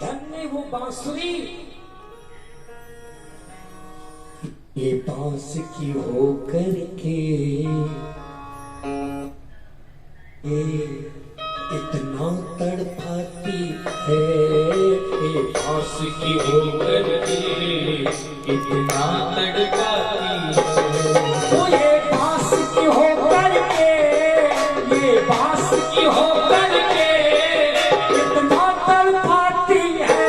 धन्य वो बांसुरी, ये बांस की हो करके ये इतना तड़पाती है, ये बांस की हो करके इतना तड़पाती है। वो ये बांस की हो करके, ये बांस की हो करके इतना तड़पाती है,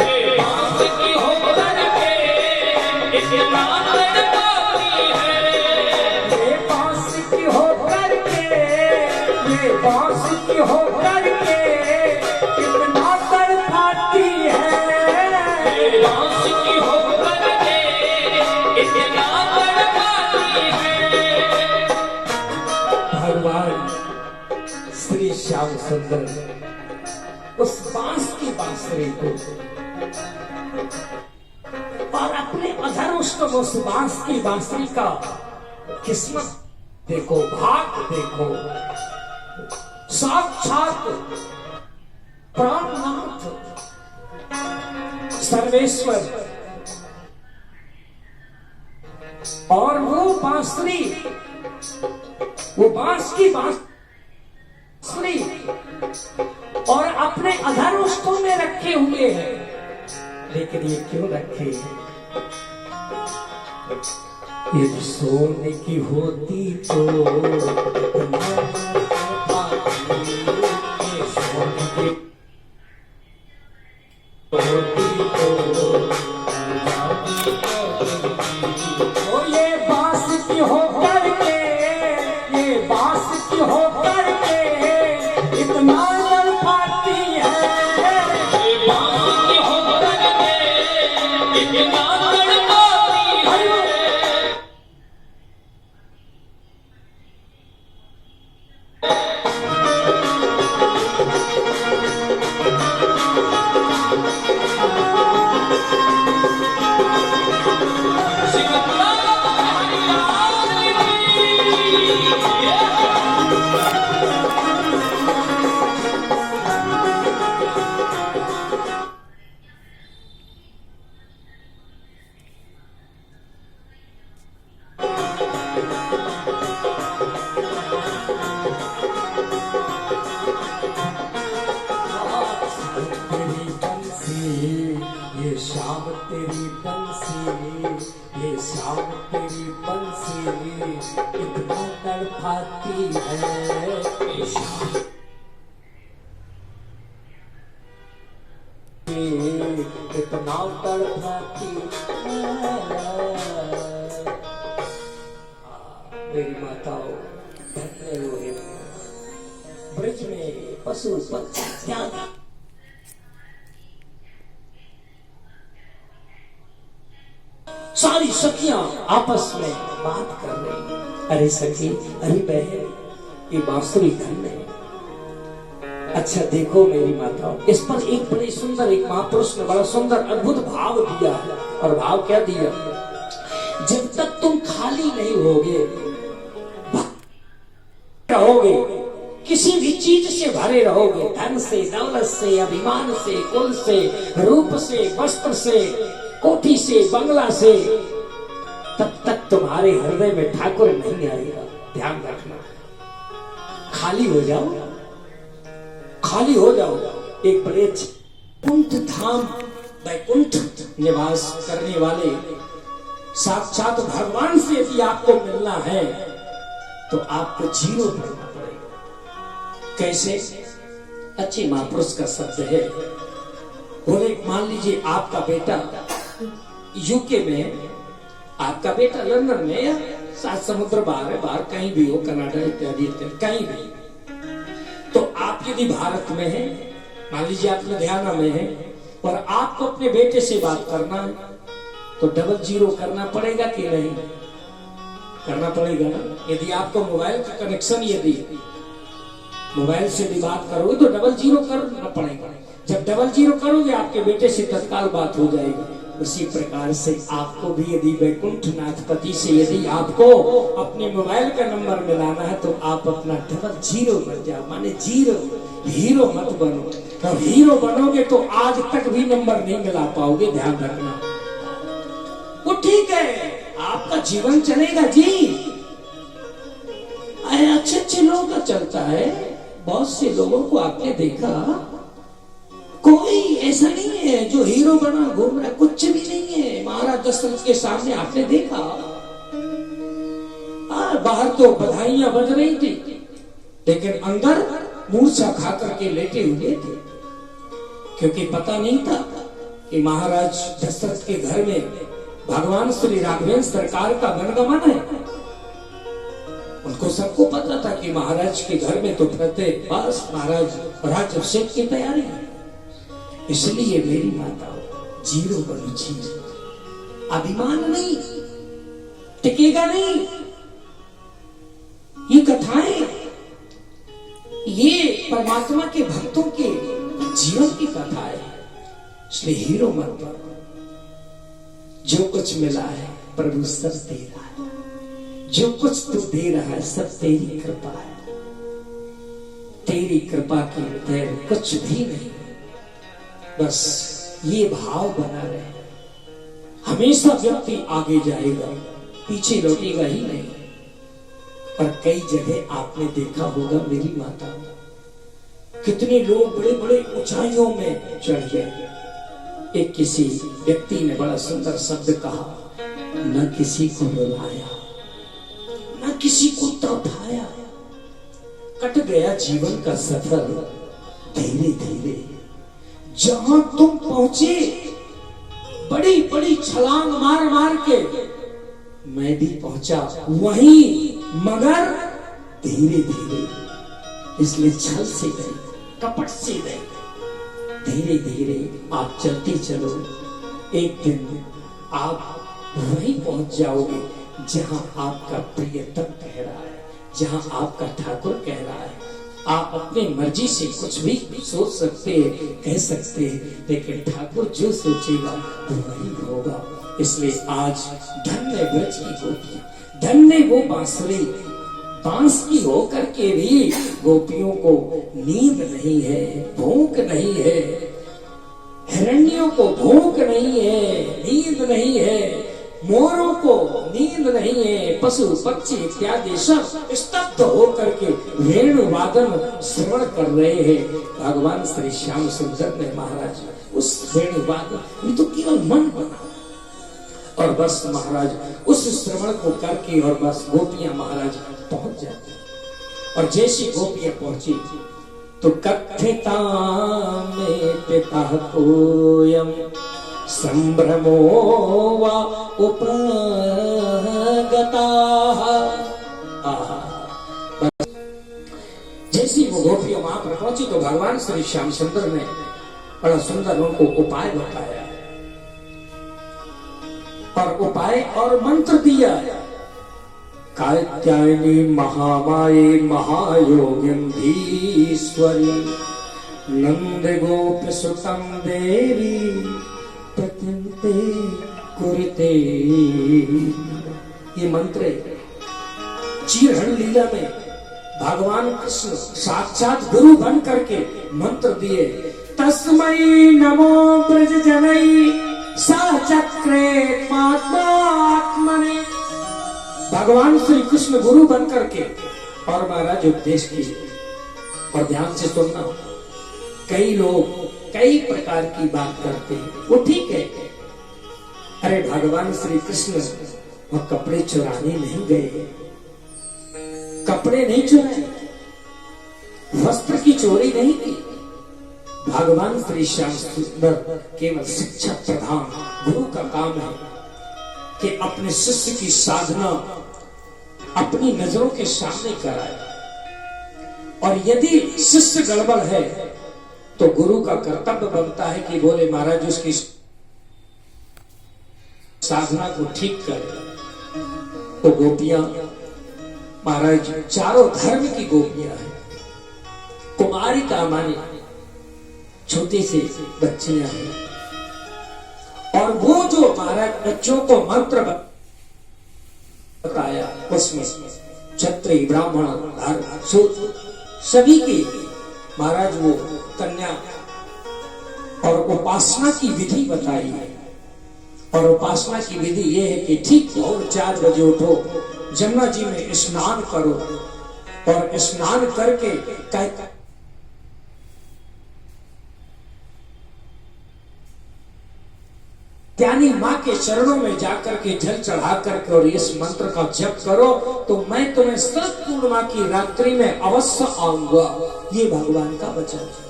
ये बांस की हो करके इतना तड़पाती है, ये बांस की हो करके, ये बांस की हो करके इतना तड़पाती है, ये बांस की हो करके इतना तड़पाती है। भगवान श्री श्याम सुंदर उस बांस की बांसुरी को और अपने अधरुष्ट उस बांस की बांसुरी का किस्मत देखो, भाग देखो। साक्षात प्राणनाथ सर्वेश्वर और वो बांसुरी, वो बांस की बांसुरी और अपने अधरुष्टों में रखे हुए हैं। लेकिन ये क्यों रखे हैं? यदि सोने की होती तो सोने की होती तो ये बांस की हो करके, ये बांस की हो करके इतना तड़पाती है, ये बांस की हो करके इतना तड़पाती है। ये शाम तेरी बंसी, ये शाम तेरी बंसी इतना तड़पाती है, ये शाम इतना तड़पाती है। मेरी माताओं धन्य हुए, ब्रज में पशु पक्षी सारी सखियां आपस में बात कर रही। अरे सखी, अरे बहन, ये बांसुरी धन्य है। अच्छा देखो मेरी माताओं, इस पर एक बड़े सुंदर, एक महापुरुष ने बड़ा सुंदर अद्भुत भाव दिया है। और भाव क्या दिया? जब तक तुम खाली नहीं होगे, रहोगे, किसी भी चीज से भरे रहोगे, धन से, दौलत से, अभिमान से, कुल से, रूप से, वस्त्र से, कोठी से, बंगला से, तब तक तुम्हारे हृदय में ठाकुर नहीं आएगा। ध्यान रखना, खाली हो जाओ, खाली हो जाओ। एक बड़े वैकुंठ धाम, वैकुंठ निवास करने वाले साक्षात भगवान से यदि आपको मिलना है तो आपको जीरो पढ़ना पड़ेगा। कैसे? अच्छे महापुरुष का शब्द है। बोले मान लीजिए आपका बेटा यूके में, आपका बेटा लंदन में या सात समुद्र बाहर है, बाहर कहीं भी हो, कनाडा इत्यादि कहीं भी, तो आप यदि भारत में हैं, मान लीजिए आप लुधियाना में हैं और आपको अपने बेटे से बात करना है तो डबल जीरो करना पड़ेगा कि नहीं? करना पड़ेगा ना। यदि आपको मोबाइल का कनेक्शन, यदि मोबाइल से भी बात करोगे तो डबल जीरो करना पड़ेगा। जब डबल जीरो करोगे आपके बेटे से तत्काल बात हो जाएगी। उसी प्रकार से आपको भी यदि वैकुंठनाथपति से यदि आपको अपने मोबाइल का नंबर मिलाना है तो आप अपना डबल जीरो बन जाओ, माने जीरो। हीरो मत बनो। तो हीरो बनोगे तो आज तक भी नंबर नहीं मिला पाओगे, ध्यान रखना। वो ठीक है, आपका जीवन चलेगा जी, अच्छे अच्छे लोगों का चलता है। बहुत से लोगों को आपने देखा, कोई ऐसा नहीं है जो हीरो बना घूम रहा, कुछ भी नहीं है। महाराज दशरथ के सामने आपने देखा, बाहर तो बधाइयां बज रही थी, लेकिन अंदर मूर्छा खा करके लेटे हुए थे, क्योंकि पता नहीं था कि महाराज दशरथ के घर में भगवान श्री राघवेंद्र सरकार का गणगमन है। उनको सबको पता था कि महाराज के घर में तो प्रत्येक बस महाराज राज्याभिषेक की तैयारी है। इसलिए मेरी माता जीरो बनो, जीरो। अभिमान नहीं, टिकेगा नहीं। ये कथाएं, ये परमात्मा के भक्तों के जीवन की कथा है। इसलिए हीरो मत बनो। जो कुछ मिला है प्रभु सब दे रहा है, जो कुछ तू दे रहा है सब तेरी कृपा है। तेरी कृपा की बगैर कुछ भी नहीं। बस ये भाव बना रहे, हमेशा व्यक्ति आगे जाएगा, पीछे लौटेगा ही नहीं। पर कई जगह आपने देखा होगा मेरी माता, कितने लोग बड़े बड़े ऊंचाइयों में चढ़ गए। एक किसी व्यक्ति ने बड़ा सुंदर शब्द कहा, न किसी को रुलाया, न किसी को तड़पाया, कट गया जीवन का सफर धीरे धीरे। जहां तुम पहुंचे बड़ी बड़ी छलांग मार मार के, मैं भी पहुंचा वहीं, मगर धीरे धीरे। इसलिए छल से गए, कपट से गए, धीरे धीरे आप चलते चलो। एक दिन आप वहीं पहुंच जाओगे जहां आपका प्रियतम कह रहा है, जहां आपका ठाकुर कह रहा है। आप अपनी मर्जी से कुछ भी सोच सकते हैं, कह सकते हैं, लेकिन ठाकुर जो सोचेगा वो वही होगा। इसलिए आज धन्य ब्रज की गोपियां, धन्य वो बांसुरी, बांस की होकर के भी गोपियों को नींद नहीं है, भूख नहीं है। हिरण्यों को भूख नहीं है, नींद नहीं है। मोरों को नींद नहीं है। पशु पक्षी इत्यादि सब स्तब्ध होकर के वेणु वादन श्रवण कर रहे हैं। भगवान श्री श्याम सुंदर ने महाराज उस वेणु वादन तो केवल मन बना, और बस महाराज उस श्रवण को करके और बस गोपियां महाराज पहुंच जाती। और जैसी गोपियां पहुंची तो कथिता में पिता कोयम संभ्रमो वा उपगता। जैसी वो गोपियां वहां पर पहुंची तो भगवान श्री श्याम सुंदर ने बड़ा सुंदर उनको उपाय बताया, और उपाय और मंत्र दिया। कात्यायनी महामाये महायोगिंधीश्वरी नंद गोप सुतम देवी प्रत्यंते कुरुते। ये मंत्र चीरहरण लीला में भगवान कृष्ण साक्षात गुरु बन करके मंत्र दिए। तस्मै नमो ब्रज जनई सचक्रे आत्मने। भगवान श्री कृष्ण गुरु बन करके और महाराज उपदेश किए। और ध्यान से सुनना, कई लोग कई प्रकार की बात करते हैं, वो ठीक है। अरे भगवान श्री कृष्ण वो कपड़े चुराने नहीं गए, कपड़े नहीं चुराए, वस्त्र की चोरी नहीं की। भगवान श्री श्याम सुंदर केवल शिक्षा प्रधान गुरु का काम है कि अपने शिष्य की साधना अपनी नजरों के सामने कराए। और यदि शिष्य गड़बड़ है तो गुरु का कर्तव्य बनता है कि बोले महाराज उसकी साधना को ठीक करे। तो गोपियां महाराज चारों धर्म की गोपियां हैं, कुमारी का मानी छोटी सी बच्चियां हैं। और वो जो महाराज बच्चों को मंत्र बताया उसमें क्षत्रिय ब्राह्मण शूद्र सभी की महाराज वो कन्या और उपासना की विधि बताई है। और उपासना की विधि ये है कि ठीक भोर 4 बजे उठो, जमुना जी में स्नान करो और स्नान करके ज्ञानी माँ के चरणों में जाकर के जल चढ़ा करके और इस मंत्र का जप करो तो मैं तुम्हें शरद पूर्णिमा की रात्रि में अवश्य आऊंगा। ये भगवान का वचन है।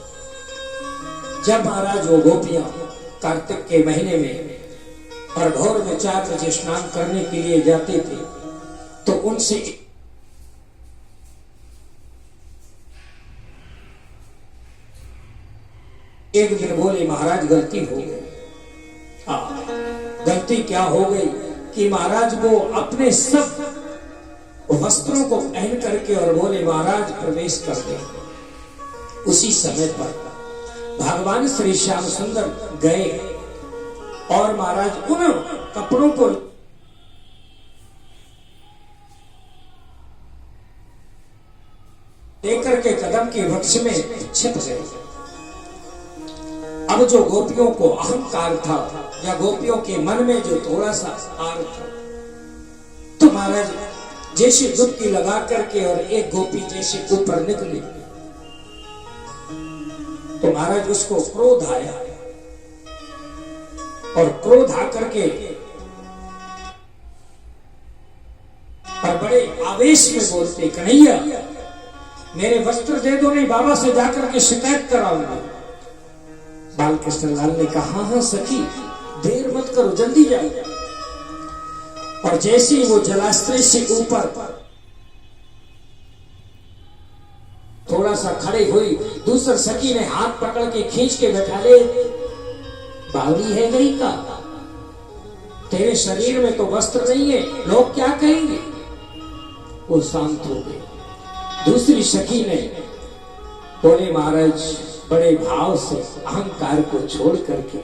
जब महाराज वो गोपियां कार्तिक के महीने में और भोर में 4 बजे स्नान करने के लिए जाते थे तो उनसे एक दिन बोले महाराज गलती हो गई। गलती क्या हो गई कि महाराज वो अपने सब वस्त्रों को पहन करके और बोले महाराज प्रवेश कर दे। उसी समय पर भगवान श्री श्याम सुंदर गए और महाराज उन कपड़ों को लेकर के कदम के वृक्ष में छिप गए। अब जो गोपियों को अहंकार था या गोपियों के मन में जो थोड़ा सा आर था तो महाराज जैसे डुबकी लगा करके और एक गोपी जैसे ऊपर निकली तो महाराज उसको क्रोध आया और क्रोध आकर के और बड़े आवेश में बोलते कन्हैया मेरे वस्त्र दे दो, नहीं बाबा से जाकर के शिकायत कराऊंगा। बालकृष्ण लाल ने कहा हाँ सखी देर मत करो, जल्दी जाओ। और जैसे ही वो जलाश्रय से ऊपर थोड़ा सा खड़े हुई, दूसरी सखी ने हाथ पकड़ के खींच के बैठा ले। बावली है गई का, तेरे शरीर में तो वस्त्र नहीं है, लोग क्या कहेंगे। वो शांत हो गई। दूसरी सखी ने बोले महाराज बड़े भाव से अहंकार को छोड़ करके